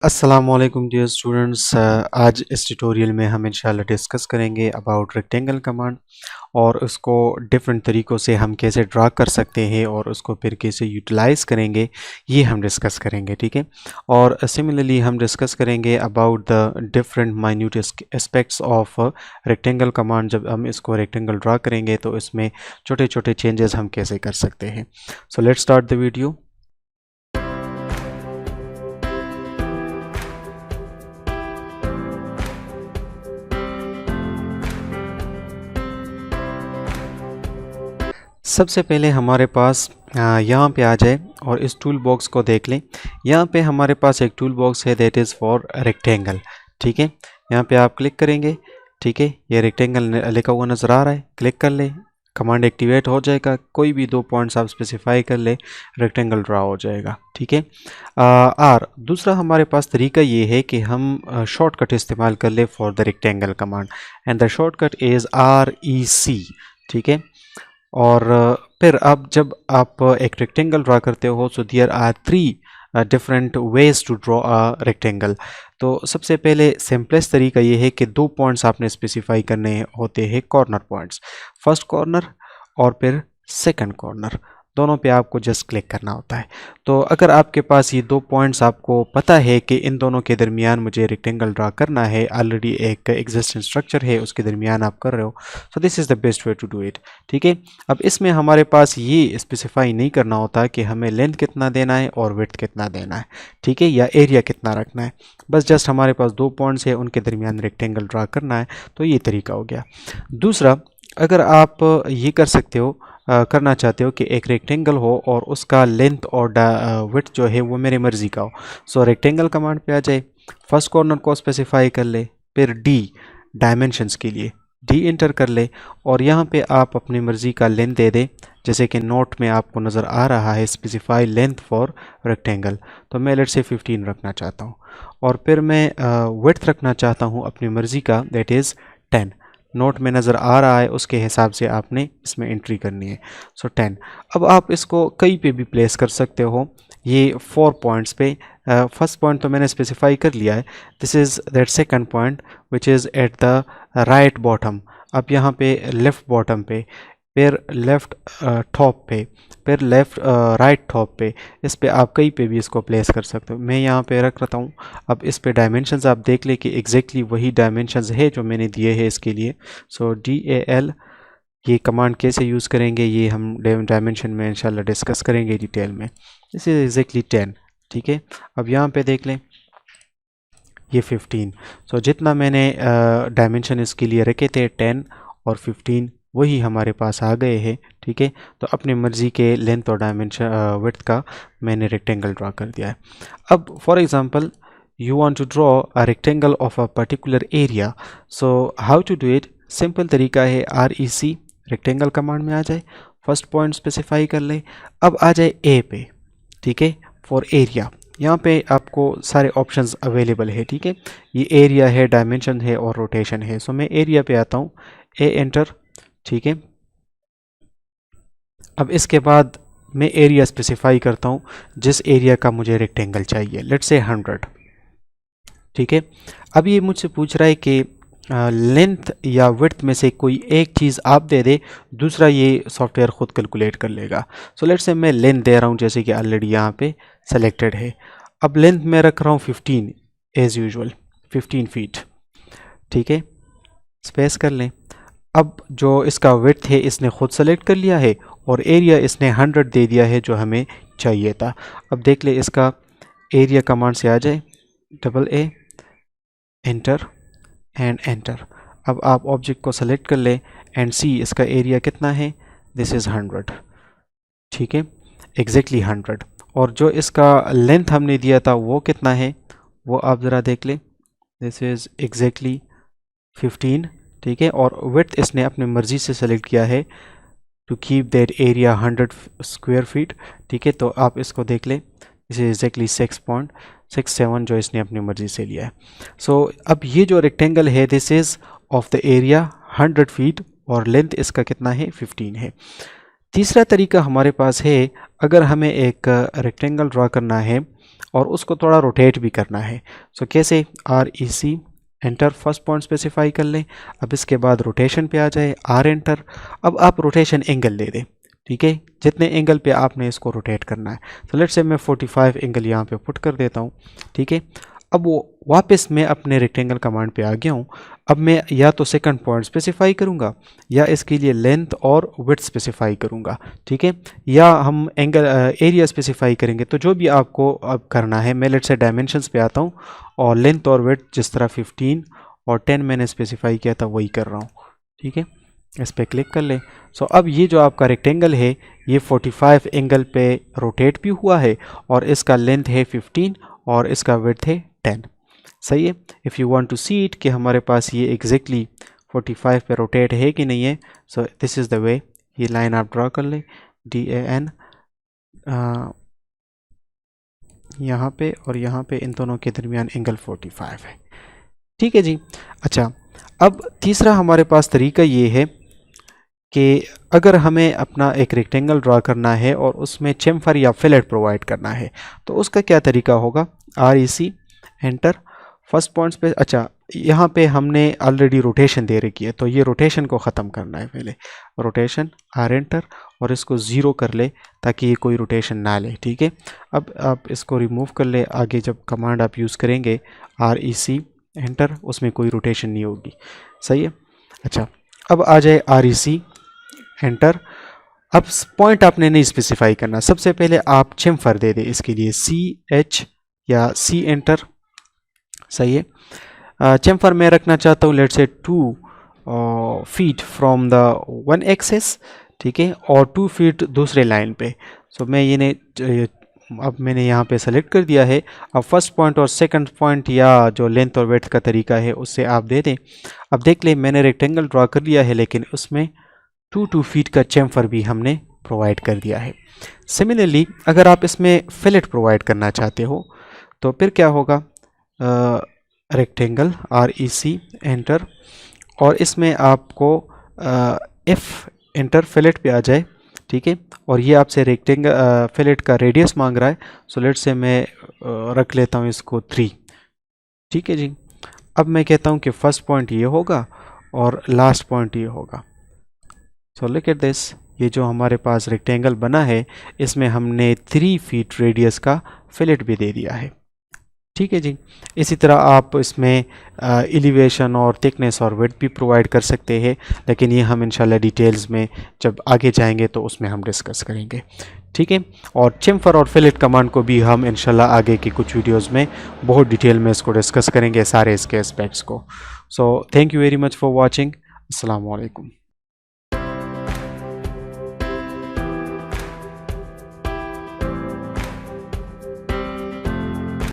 अस्सलामुअलैकुम dear students. आज इस ट्यूटोरियल में हम इंशाल्लाह डिस्कस करेंगे अबाउट रेक्टेंगल कमांड और उसको डिफरेंट तरीक़ों से हम कैसे ड्रा कर सकते हैं और उसको फिर कैसे यूटिलाइज़ करेंगे, ये हम डिस्कस करेंगे। ठीक है। और सिमिलरली हम डिस्कस करेंगे about the different minute aspects of rectangle command. जब हम इसको रेक्टेंगल ड्रा करेंगे तो इसमें छोटे छोटे चेंजेस हम कैसे कर सकते हैं। So let's start the video. सबसे पहले हमारे पास यहाँ पे आ जाए और इस टूल बॉक्स को देख लें। यहाँ पे हमारे पास एक टूल बॉक्स है दैट इज़ फॉर रेक्टेंगल। ठीक है, यहाँ पे आप क्लिक करेंगे। ठीक है, ये रेक्टेंगल लिखा हुआ नज़र आ रहा है, क्लिक कर ले, कमांड एक्टिवेट हो जाएगा। कोई भी 2 पॉइंट्स आप स्पेसिफाई कर ले, रेक्टेंगल ड्रा हो जाएगा। ठीक है। और दूसरा हमारे पास तरीका ये है कि हम शॉर्टकट इस्तेमाल कर ले for the rectangle command and the shortcut is REC। ठीक है। और फिर अब जब आप एक रेक्टेंगल ड्रा करते हो so there are 3 different ways to draw a rectangle. तो सबसे पहले सिंपलेस्ट तरीका ये है कि 2 पॉइंट्स आपने स्पेसिफाई करने होते हैं, कॉर्नर पॉइंट्स, फर्स्ट कॉर्नर और फिर सेकंड कॉर्नर। दोनों पे आपको जस्ट क्लिक करना होता है। तो अगर आपके पास ये 2 पॉइंट्स आपको पता है कि इन दोनों के दरमियान मुझे रेक्टेंगल ड्रा करना है, ऑलरेडी एक एग्जिस्टिंग स्ट्रक्चर है उसके दरमियान आप कर रहे हो, so this is the best way to do it. ठीक है। अब इसमें हमारे पास ये स्पेसिफाई नहीं करना होता कि हमें लेंथ कितना देना है और विड्थ कितना देना है। ठीक है, या एरिया कितना रखना है। बस जस्ट हमारे पास 2 पॉइंट्स है, उनके दरमियान रेक्टेंगल ड्रा करना है। तो ये तरीका हो गया। दूसरा, अगर आप ये कर सकते हो, करना चाहते हो कि एक रेक्टेंगल हो और उसका लेंथ और विड्थ जो है वो मेरी मर्ज़ी का हो, सो रेक्टेंगल कमांड पे आ जाए, फर्स्ट कॉर्नर को स्पेसिफाई कर ले, फिर डायमेंशंस के लिए डी इंटर कर ले और यहाँ पे आप अपनी मर्ज़ी का लेंथ दे दे। जैसे कि नोट में आपको नज़र आ रहा है स्पेसिफाई लेंथ फॉर रेक्टेंगल, तो मैं लेट्स से 15 रखना चाहता हूँ। और फिर मैं विड्थ रखना चाहता हूँ अपनी मर्ज़ी का, दैट इज़ 10। नोट में नज़र आ रहा है उसके हिसाब से आपने इसमें एंट्री करनी है, सो 10। अब आप इसको कहीं पे भी प्लेस कर सकते हो, ये 4 पॉइंट्स पे। फर्स्ट पॉइंट तो मैंने स्पेसिफाई कर लिया है, this is that second point which is at the right bottom. अब यहाँ पे लेफ़्ट बॉटम पे, फिर लेफ़्ट टॉप पे, फिर लेफ़्ट राइट टॉप पे, इस पे आप कहीं पे भी इसको प्लेस कर सकते हो। मैं यहाँ पे रख रहा हूँ। अब इस पे डायमेंशंस आप देख ले कि एग्जैक्टली वही डायमेंशंस है जो मैंने दिए हैं इसके लिए। सो DAL ये कमांड कैसे यूज़ करेंगे ये हम डायमेंशन में इंशाल्लाह डिस्कस करेंगे डिटेल में। This is exactly 10। ठीक है। अब यहाँ पे देख लें ये 15। सो जितना मैंने डायमेंशन इसके लिए रखे थे 10 और 15 वही हमारे पास आ गए हैं। ठीक है। तो अपनी मर्ज़ी के लेंथ और डायमेंशन विड्थ का मैंने रेक्टेंगल ड्रा कर दिया है। अब for example you want to draw a rectangle of a particular area, so how to do it? Simple तरीका है REC, रेक्टेंगल कमांड में आ जाए, फर्स्ट पॉइंट स्पेसिफाई कर ले। अब आ जाए A पे। ठीक है, फॉर एरिया यहाँ पे आपको सारे ऑप्शंस अवेलेबल है। ठीक है, ये एरिया है, डायमेंशन है और रोटेशन है। सो मैं एरिया पे आता हूँ, A एंटर। ठीक है। अब इसके बाद मैं एरिया स्पेसिफाई करता हूँ जिस एरिया का मुझे रेक्टेंगल चाहिए, लेट्स से 100। ठीक है। अब ये मुझसे पूछ रहा है कि लेंथ या विड्थ में से कोई एक चीज़ आप दे दे, दूसरा ये सॉफ्टवेयर ख़ुद कैलकुलेट कर लेगा। सो लेट्स से मैं लेंथ दे रहा हूँ जैसे कि ऑलरेडी यहाँ पे सेलेक्टेड है। अब लेंथ मैं रख रहा हूँ 15 एज़ यूजुअल, 15 फीट। ठीक है, स्पेस कर लें। अब जो इसका विड्थ है इसने ख़ुद सेलेक्ट कर लिया है और एरिया इसने 100 दे दिया है जो हमें चाहिए था। अब देख ले, इसका एरिया कमांड से आ जाए, AA एंटर एंड एंटर। अब आप ऑब्जेक्ट को सेलेक्ट कर ले एंड सी इसका एरिया कितना है, दिस इज़ 100। ठीक है, एग्जैक्टली 100। और जो इसका लेंथ हमने दिया था वो कितना है वो आप ज़रा देख ले, दिस इज़ एग्जैक्टली 15। ठीक है, और विड्थ इसने अपनी मर्ज़ी से सेलेक्ट किया है to keep that area 100 square feet. ठीक है, तो आप इसको देख ले, दिस इज एग्जैक्टली 6.67 जो इसने अपनी मर्ज़ी से लिया है। सो अब ये जो रेक्टेंगल है this is of the area 100 feet और लेंथ इसका कितना है, 15 है। तीसरा तरीका हमारे पास है, अगर हमें एक रेक्टेंगल ड्रा करना है और उसको थोड़ा रोटेट भी करना है, सो कैसे, REC enter, first point specify कर लें। अब इसके बाद रोटेशन पे आ जाए, R एंटर। अब आप रोटेशन एंगल ले दें, ठीक है, जितने एंगल पे आपने इसको रोटेट करना है। तो लेट्स से मैं 45 एंगल यहाँ पे पुट कर देता हूँ, ठीक है। अब वो वापस मैं अपने रेक्टेंगल कमांड पे आ गया हूँ। अब मैं या तो सेकंड पॉइंट स्पेसिफाई करूँगा या इसके लिए लेंथ और विड्थ स्पेसिफाई करूँगा, ठीक है, या हम एंगल एरिया स्पेसिफाई करेंगे। तो जो भी आपको अब करना है, मैं लेट्स से डायमेंशंस पे आता हूँ और लेंथ और विड्थ जिस तरह 15 और 10 मैंने स्पेसिफाई किया था वही कर रहा हूँ, ठीक है। इस पर क्लिक कर लें। सो अब ये जो आपका रेक्टेंगल है ये 45 एंगल पे रोटेट भी हुआ है और इसका लेंथ है 15 और इसका विड्थ है 10, सही है। If you want to see it कि हमारे पास ये एग्जैक्टली 45 पे रोटेट है कि नहीं है, सो दिस इज़ द वे। ये लाइन आप ड्रा कर लें, DAN यहाँ पे और यहाँ पे, इन दोनों के दरमियान एंगल 45 है, ठीक है जी। अच्छा, अब तीसरा हमारे पास तरीका ये है कि अगर हमें अपना एक रेक्टेंगल ड्रा करना है और उसमें चेम्फर या फिलेट प्रोवाइड करना है, तो उसका क्या तरीका होगा। REC एंटर, फर्स्ट पॉइंट्स पे। अच्छा, यहाँ पे हमने ऑलरेडी रोटेशन दे रखी है, तो ये रोटेशन को ख़त्म करना है पहले। रोटेशन, R एंटर, और इसको ज़ीरो कर ले ताकि ये कोई रोटेशन ना ले, ठीक है। अब आप इसको रिमूव कर ले, आगे जब कमांड आप यूज़ करेंगे REC एंटर, उसमें कोई रोटेशन नहीं होगी, सही है। अच्छा, अब आ जाए REC एंटर। अब पॉइंट आपने नहीं स्पेसिफाई करना, सबसे पहले आप चेम्फर दे दे इसके लिए, CH या C एंटर, सही है। चेम्फर मैं रखना चाहता हूँ let's say 2 feet from the one axis, ठीक है, और 2 फीट दूसरे लाइन पे। सो मैं ये अब मैंने यहाँ पे सेलेक्ट कर दिया है। अब फर्स्ट पॉइंट और सेकंड पॉइंट या जो लेंथ और वेड्थ का तरीका है उससे आप दे दें। अब देख लें मैंने रेक्टेंगल ड्रा कर लिया है, लेकिन उसमें 2 फीट का चेम्फर भी हमने प्रोवाइड कर दिया है। सिमिलरली अगर आप इसमें फिलेट प्रोवाइड करना चाहते हो तो फिर क्या होगा, रेक्टेंगल REC एंटर, और इसमें आपको F एंटर, फिलेट पे आ जाए, ठीक है। और ये आपसे रेक्टेंगल फिलेट का रेडियस मांग रहा है, सो लेट से मैं रख लेता हूँ इसको 3, ठीक है जी। अब मैं कहता हूँ कि फर्स्ट पॉइंट ये होगा और लास्ट पॉइंट ये होगा। सो लुक एट दिस, ये जो हमारे पास रेक्टेंगल बना है इसमें हमने 3 फीट रेडियस का फिलेट भी दे दिया है, ठीक है जी। इसी तरह आप इसमें एलिवेशन और थिकनेस और विड्थ भी प्रोवाइड कर सकते हैं, लेकिन ये हम इंशाल्लाह डिटेल्स में जब आगे जाएंगे तो उसमें हम डिस्कस करेंगे, ठीक है। और चेम्फर और फिलेट कमांड को भी हम इंशाल्लाह आगे की कुछ वीडियोस में बहुत डिटेल में इसको डिस्कस करेंगे, सारे इसके एस्पेक्ट्स को। So thank you very much for watching. अस्सलाम वालेकुम।